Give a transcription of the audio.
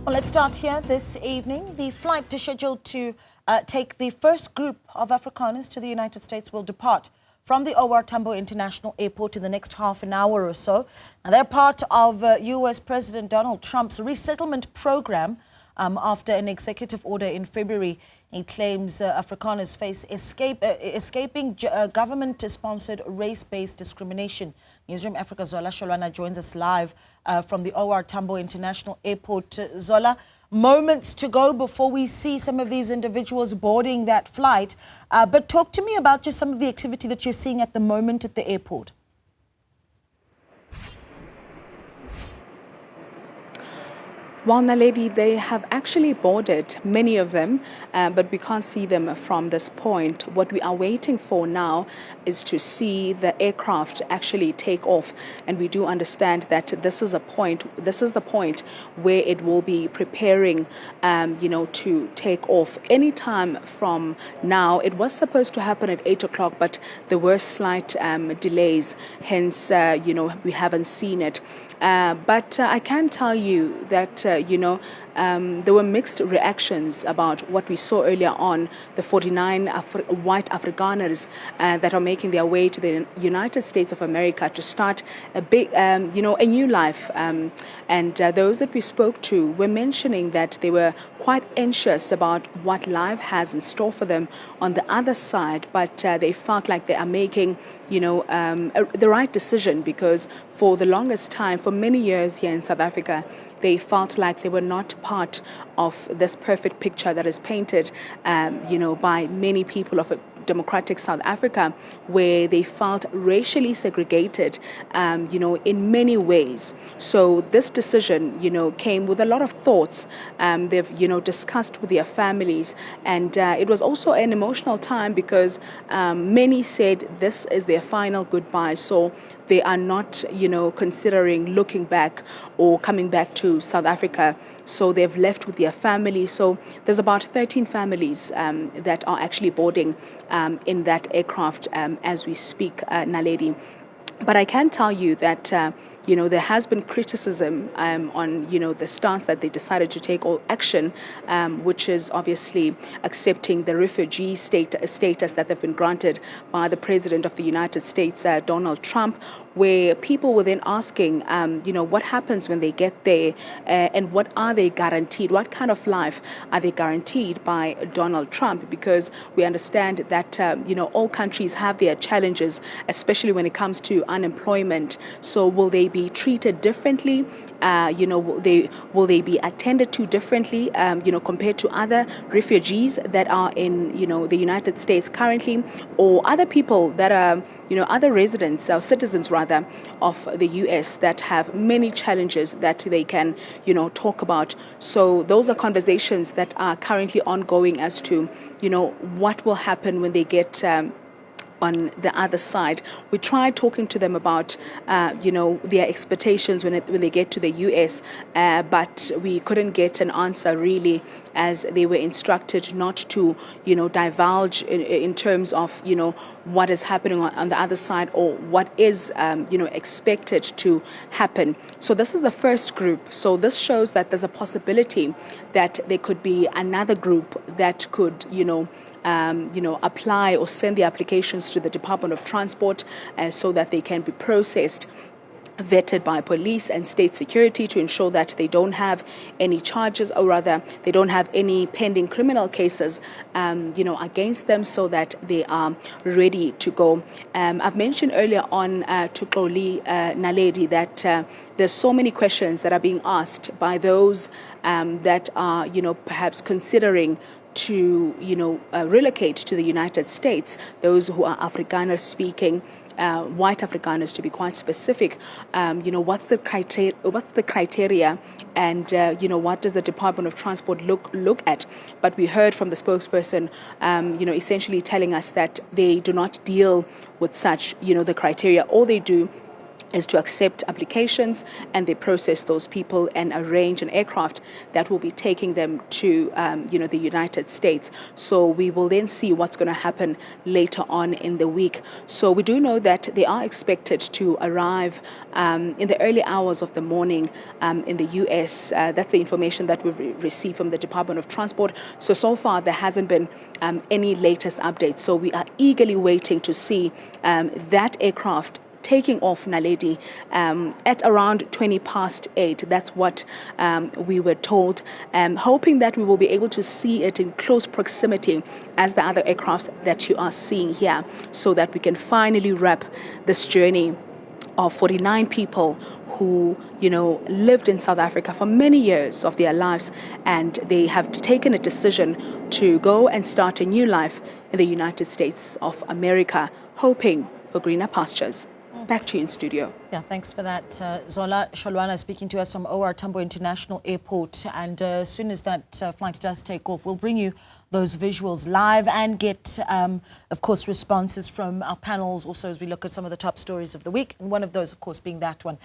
Well, let's start here this evening. The flight scheduled to take the first group of Afrikaners to the United States will depart from the OR Tambo International Airport in the next half an hour or so. And they're part of U.S. President Donald Trump's resettlement program after an executive order in February. He claims Afrikaners face escaping government-sponsored race-based discrimination. Newzroom Afrika Zola Sholwana joins us live from the OR Tambo International Airport. Zola, moments to go before we see some of these individuals boarding that flight. But talk to me about just some of the activity that you're seeing at the moment at the airport. Well, Naledi, they have actually boarded, many of them, but we can't see them from this point. What we are waiting for now is to see the aircraft actually take off. And we do understand that this is the point where it will be preparing, to take off. Anytime from now, it was supposed to happen at 8 o'clock, but there were slight delays. Hence, we haven't seen it. But I can tell you that, there were mixed reactions about what we saw earlier on, the 49 white Afrikaners that are making their way to the United States of America to start a big, a new life. And those that we spoke to were mentioning that they were quite anxious about what life has in store for them on the other side, but they felt like they are making, the right decision, because for the longest time, for many years here in South Africa, they felt like they were not part of this perfect picture that is painted, by many people of a democratic South Africa, where they felt racially segregated, in many ways. So this decision, came with a lot of thoughts. They've, discussed with their families, and it was also an emotional time because many said this is their final goodbye. So they are not, considering looking back or coming back to South Africa. So they've left with their family. So there's about 13 families that are actually boarding in that aircraft as we speak, Naledi. But I can tell you that there has been criticism on, the stance that they decided to take all action, which is obviously accepting the refugee status that they've been granted by the President of the United States, Donald Trump, where people were then asking, what happens when they get there and what are they guaranteed? What kind of life are they guaranteed by Donald Trump? Because we understand that, all countries have their challenges, especially when it comes to unemployment. So will they be treated differently? Will they be attended to differently, compared to other refugees that are in, the United States currently, or other people that are, other residents or citizens rather of the U.S. that have many challenges that they can, talk about. So those are conversations that are currently ongoing as to, what will happen when they get on the other side. We tried talking to them about, their expectations when they get to the U.S., but we couldn't get an answer really, as they were instructed not to, divulge in terms of, what is happening on the other side or what is, expected to happen. So this is the first group. So this shows that there's a possibility that there could be another group that could, apply or send the applications to the Department of Transport so that they can be processed, vetted by police and state security to ensure that they don't have any charges, or rather they don't have any pending criminal cases, against them, so that they are ready to go. I've mentioned earlier on to Xoli Naledi that there's so many questions that are being asked by those that are, perhaps considering to, relocate to the United States, those who are Afrikaner speaking, white Afrikaners to be quite specific. What's the criteria, and what does the Department of Transport look at? But we heard from the spokesperson, essentially telling us that they do not deal with such, the criteria. All they do is to accept applications, and they process those people and arrange an aircraft that will be taking them to the United States. So we will then see what's going to happen later on in the week. So we do know that they are expected to arrive in the early hours of the morning in the US. That's the information that we've received from the Department of Transport. So far there hasn't been any latest updates. So we are eagerly waiting to see that aircraft taking off, Naledi, at around 8:20. That's what we were told, hoping that we will be able to see it in close proximity as the other aircrafts that you are seeing here, so that we can finally wrap this journey of 49 people who, lived in South Africa for many years of their lives, and they have taken a decision to go and start a new life in the United States of America, hoping for greener pastures. Back to you in studio. Yeah, thanks for that, Zola. Sholwana speaking to us from OR Tambo International Airport. And as soon as that flight does take off, we'll bring you those visuals live and get, of course, responses from our panels also as we look at some of the top stories of the week. And one of those, of course, being that one.